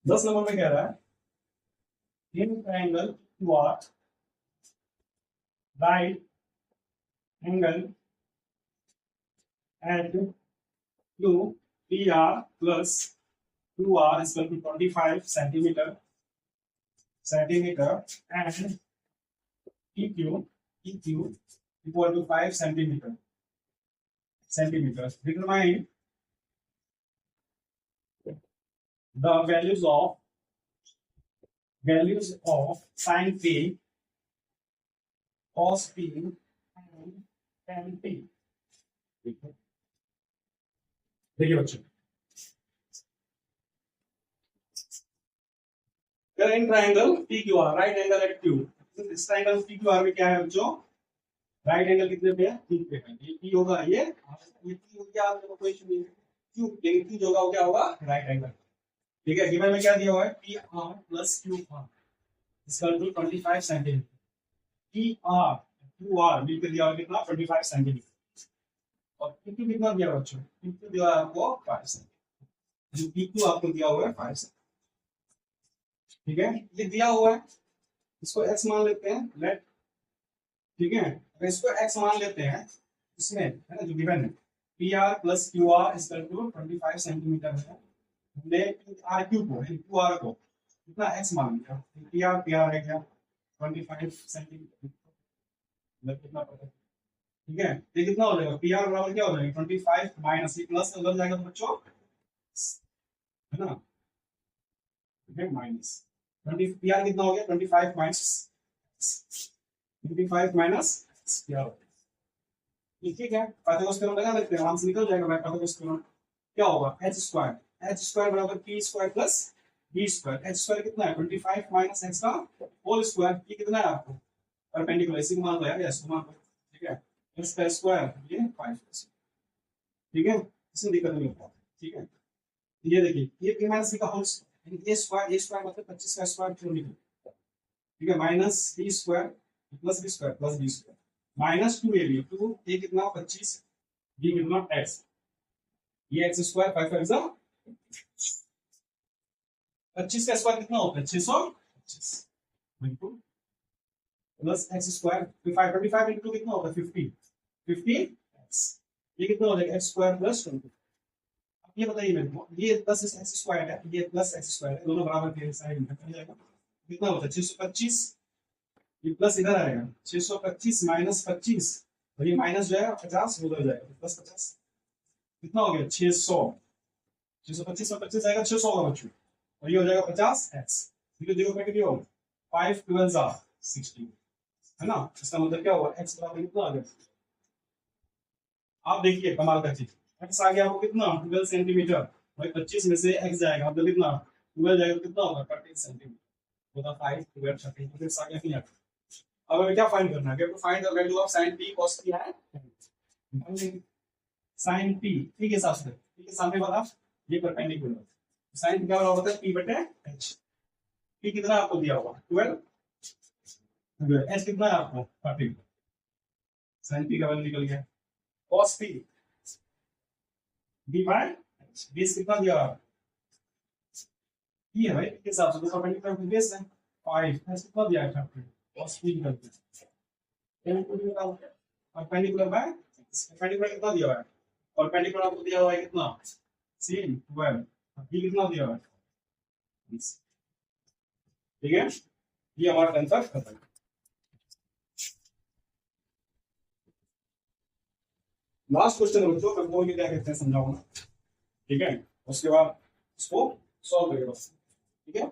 10 नंबर में कह रहा है in triangle Q right angle at Q P R plus Q R is equal to 25 centimetre and P Q equal to 5 centimetre determine the values of sin p, cos p and tan p। देखिए बच्चों, in triangle P Q R right angle at Q, इस triangle P Q R में क्या है बच्चों, right angle कितने पे है 3 पे है, ये पी होगा, ये पी हो गया, आपको कोई इशू नहीं है, क्यू लेकिन क्यू जो होगा वो क्या होगा राइट एंगल। ठीक है, गिवन में क्या दिया हुआ है P R plus Q R equal to 25 centimetre, P R Q R मिलकर दिया हुआ कितना 25 सेंटीमीटर, और पी क्यू कितना दिया हुआ बच्चों, पी क्यू दिया है आपको 5 सेंटीमीटर, जो पी क्यू आपको दिया हुआ है 5 सेंटीमीटर। ठीक है, ये दिया हुआ है, इसको x मान लेते हैं लेट, ठीक है, अगर इसको x मान लेते हैं इसमें है ना जो गिवन है P R plus Q R equal to 25 centimetre है, हमने आर क्यू को क्यू आर को कितना x मान लिया, पी आर है क्या 25 सेंटीमीटर, मतलब कितना पता, ठीक है, ये कितना हो जाएगा पी आर बराबर क्या हो जाएगा 25 माइनस ये प्लस उधर जाएगा बच्चों, है ना, ठीक है माइनस 20, पी आर कितना हो गया 25 माइनस 25 माइनस पी, ठीक है, पाइथागोरस थ्योरम लगा देते हैं, आराम से निकल जाएगा भाई पाइथागोरस थ्योरम, क्या होगा h स्क्वायर बराबर p square plus b square, h square कितना है 25 माइनस x का होल स्क्वायर, ये कितना है आपको परपेंडिकुलर, इसी को मान लो यार, इसको मान लो, ठीक है, x का स्क्वायर ये 5, ठीक है, इसमें दिक्कत नहीं होता। ठीक है, ये देखिए ये p माइनस b का होल a स्क्वायर मतलब 25 का स्क्वायर क्यों निकले, ठीक है, minus b square plus b square plus b square minus 2ab, 2 a कितना 25, b कितना x, ये x स्क्वायर 5 5 जा 25 का स्क्वायर कितना होता है 625 बिल्कुल प्लस x स्क्वायर 25 इंटू कितना होता है 50 50x, ये कितना हो जाएगा x स्क्वायर प्लस 20। अब ये बताइए मेरे को, ये प्लस x स्क्वायर है, ये प्लस x स्क्वायर है, दोनों बराबर के साइड में कर जाएगा, कितना होता है 625, ये प्लस इधर आएगा 625 माइनस 25, और ये माइनस जो है 50 उधर जाएगा प्लस 50, कितना हो गया 600, 625 में 25 आएगा 600 होगा बच्चों, और ये हो जाएगा 50x, देखो देखो क्या कितनी होगा 5 12 are 60, है ना, इसका मतलब क्या होगा x बराबर कितना आ गया, आप देखिए कमाल का चीज, x आ गया आपको कितना 12 सेंटीमीटर, भाई 25 में से x जाएगा मतलब कितना 12 जाएगा तो कितना होगा 30 सेंटीमीटर, होता 5 12 30, तो फिर आ गया नहीं। अब हमें क्या फाइंड करना है, we have to find the value of sin p cos p है sin p, ठीक है साहब, ठीक है सामने वाला ये परपेंडिकुलर, sin p क्या होता है p बटे h, p कितना आपको दिया हुआ 12, h कितना है आपको 30, sin p का वैल्यू निकल गया, cos p b by h, base कितना दिया हुआ p है भाई, के हिसाब से तो परपेंडिकुलर बेस है 5, h कितना दिया है 30, cos p निकल गया, परपेंडिकुलर बाय परपेंडिकुलर कितना दिया हुआ है, परपेंडिकुलर आपको दिया हुआ है कितना sin 12, b कितना दिया हुआ है 20, ठीक है, ये हमारा टेंसर खत्म। लास्ट क्वेश्चन है बच्चों, मैं बोल के क्या कहते हैं समझाऊंगा, ठीक है, उसके बाद इसको सॉल्व करेगा बस, ठीक है,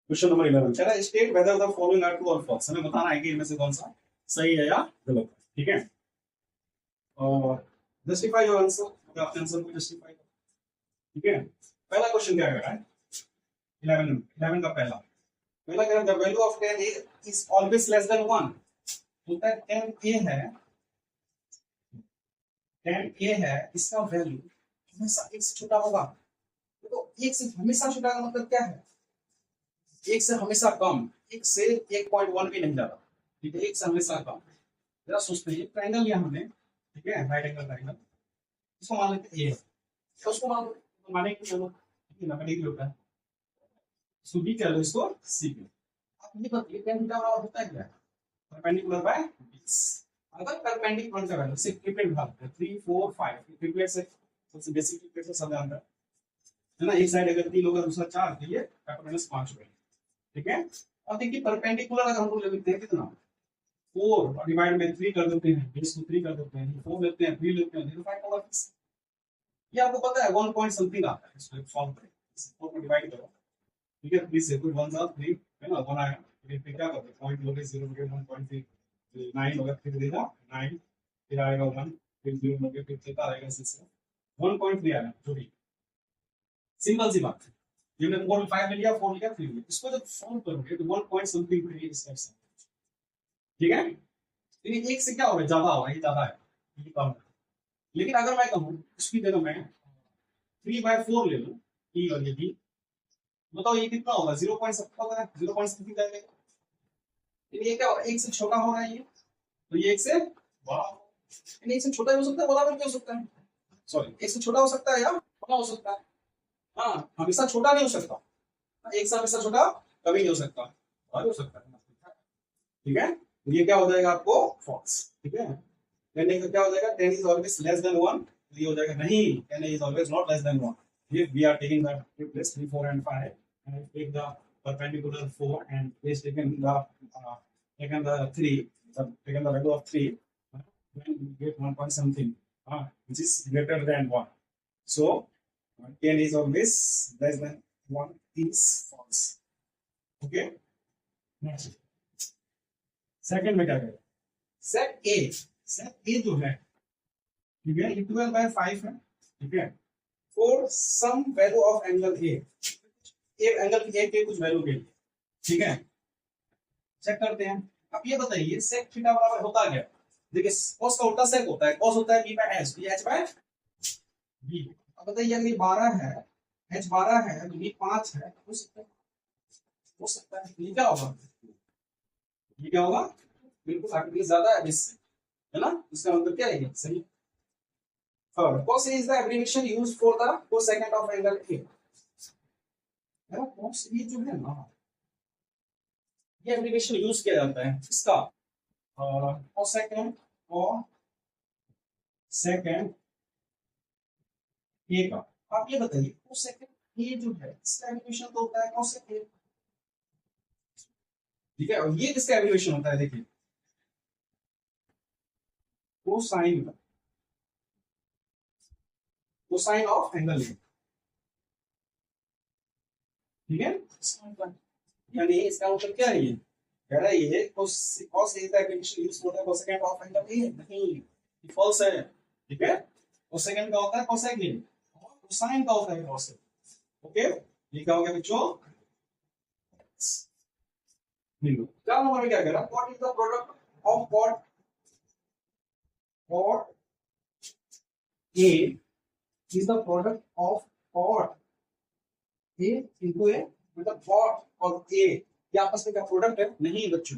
क्वेश्चन नंबर 11 कह रहा है state whether the following are true और फॉल्स, हमें बताना है कि इनमें से कौन सा सही है या गलत है, ठीक है, और जस्टिफाई योर आंसर, अपने आंसर को जस्टिफाई करो, ठीक है। पहला क्वेश्चन क्या कह रहा है 11 का पहला कह रहा है the value of 10 is always less than 1, होता है 10 a है, 10 a है, इसका वैल्यू हमेशा 1 से छोटा होगा, तो 1 से हमेशा छोटा का मतलब क्या है, 1 से हमेशा कम, 1 से 1.1 भी नहीं ज्यादा, ठीक है, 1 से हमेशा कम, जरा सोचते हैं ट्रायंगल लिया हमने, ठीक है, राइट एंगल ट्रायंगल, इसको मान लेते हैं a, तो उसको मान तो माने कि चलो ठीक है ना, कड़ी होता है, सो b क्या लो इसको c पे, आप ये बताइए tan थीटा बराबर होता है क्या, परपेंडिकुलर बाय 20, अगर परपेंडिकुलर का वैल्यू से ट्रिपलेट भाग 3 4 5, ट्रिपलेट से सबसे बेसिक ट्रिपलेट से सब जानता है ना, एक साइड अगर 3 होगा दूसरा 4, तो ये फैक्टर -5 होगा, ठीक है। अब देखिए परपेंडिकुलर अगर हम लोग ले लेते हैं कितना 4 और डिवाइड में 3 कर देते हैं, बेस को 3 कर देते हैं, 4 लेते हैं 3 लेते हैं 05 होगा, ये आपको पता है 1 पॉइंट समथिंग आता है, इसको सॉल्व करें, 4 को डिवाइड करो, ठीक है, 3 से 1 सा 3 है ना, 1 आएगा, फिर क्या करते हैं पॉइंट लोगे 0 लोगे 1.9 होगा, फिर देगा 9, फिर आएगा 1, फिर 0 लोगे, फिर कितना आएगा 6 1.3 आएगा, जो भी सिंपल सी बात है, ये हमने 4 5 में लिया 4 लिया 3 लिया, इसको जब सॉल्व करोगे तो 1 पॉइंट समथिंग पे इस टाइप से, ठीक है, लेकिन एक से क्या होगा ज्यादा होगा, ये ज्यादा है ये कम है, लेकिन अगर मैं कहूं इसकी जगह मैं 3/4 ले लूं e और ये b, बताओ ये कितना होगा 0.7 होगा, 0.7 जाएगा, ये क्या होगा 1 से छोटा होगा ये, तो ये 1 से बड़ा होगा, 1 से छोटा हो सकता है, बराबर क्या हो सकता है, सॉरी 1 से छोटा हो सकता है या बड़ा हो सकता है, हाँ हमेशा छोटा नहीं हो सकता, 1 से हमेशा छोटा कभी नहीं हो सकता, बड़ा हो सकता है, ठीक है, ये क्या हो जाएगा आपको फॉल्स, ठीक है, यानी क्या हो जाएगा 10 इज ऑलवेज लेस देन 1, ये हो जाएगा नहीं 10 is always not less than 1, if we are taking the place 3 4 and 5 and take the perpendicular 4 and place taken the 3, taken the value of 3, then we get 1 point something, which is greater than 1, so 10 is always less than 1 is false, okay, next second में क्या करें, set ए जो है, ठीक है, 12/5 है, ठीक है, for some value of angle A, angle A के कुछ वैल्यू के लिए, ठीक है। चेक करते हैं। अब ये बताइए sec थीटा बराबर होता क्या? देखिए cos का उल्टा sec होता है, cos होता है b by h, b h by b। अब बताइए अगर ये 12 है, h 12 है, तो b 5 है, हो सकता है, हो सकता है। ये क्या होगा? ये क्या होगा? बिल्कुल आकृति ज्यादा है इससे, है ना? इसका मतलब क्या है? सही। Third, cos A is the abbreviation used for the cosecant of angle A। है ना? cos A जो है ना, ये एब्रिविएशन यूज किया जाता है इसका कोसेकेंड और सेकेंड ए का। आप ये बताइए कोसेकेंड ए जो है इसका एब्रिविएशन तो होता है कोसेकेंड, ठीक है। और ये किसका एब्रिविएशन होता है? देखिए कोसाइन, कोसाइन ऑफ एंगल ए, ठीक है। यानी इसका मतलब क्या है? ये कह रहा है ये cos A का एब्रिविएशन यूज होता है कोसेकेंड ऑफ एंगल ए, नहीं, फॉल्स है, ठीक है। कोसेकेंड का होता है कोसेकेंड और कोसाइन का होता है कोसेक। ओके, ये क्या हो गया बच्चों? क्या नंबर में क्या कह रहा है? What is the product of cot, cot A is the product of cot A into A, मतलब कॉट और ए ये आपस में क्या प्रोडक्ट है? नहीं बच्चों,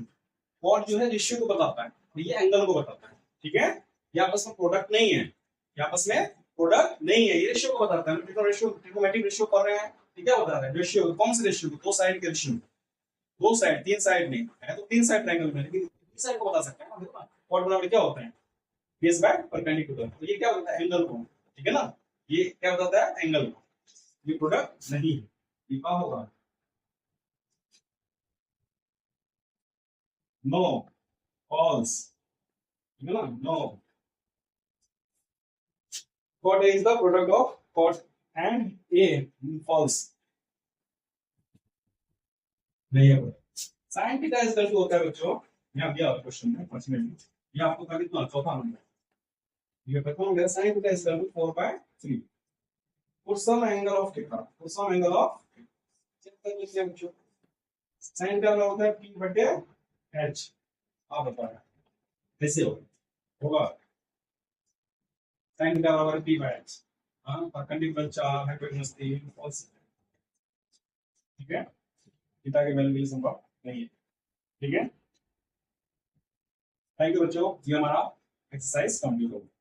कॉट जो है रेशियो को बताता है, ये एंगल को बताता है, ठीक है। ये आपस में प्रोडक्ट नहीं है, ये आपस में प्रोडक्ट नहीं है, ये रेशियो को बताता है। रेशियो, ट्रिग्नोमेट्रिक रेशियो कर रहे हैं, क्या बता रहा है? रेशियो, कौन से रेशियो? दो साइड के रेशियो, दो साइड, तीन साइड नहीं है तो तीन साइड ट्रायंगल में, लेकिन तीन साइड को बता सकते हैं ना। देखो ना कॉट बराबर क्या होता है? बेस बाय परपेंडिकुलर, तो ये क्या होता है? एंगल को, ठीक है ना। ये क्या बताता है? एंगल को, ये प्रोडक्ट नहीं है। ये क्या होगा? नो, फॉल्स, ठीक है ना, no. Cot A is the product of cot and A, false, नहीं है। Sine theta is equal to होता है बच्चों, यहां दिया क्वेश्चन में 5 मिनट, ये आपको था कितना? चौथा नंबर, ये पता हो गया। Sine theta is equal to 4/3 for some angle of theta, for some angle of, check कर लीजिए बच्चों। साइन का मतलब होता है p बटे h, आप बता रहे कैसे होगा? साइन का बराबर p बाय h, हां, परपेंडिकुलर चार हाइपोटेन्यूज 3 फॉल्स, ठीक है। थीटा के वैल्यू के लिए संभव नहीं है, ठीक है। थैंक यू बच्चों, ये हमारा एक्सरसाइज कंप्लीट हो गया।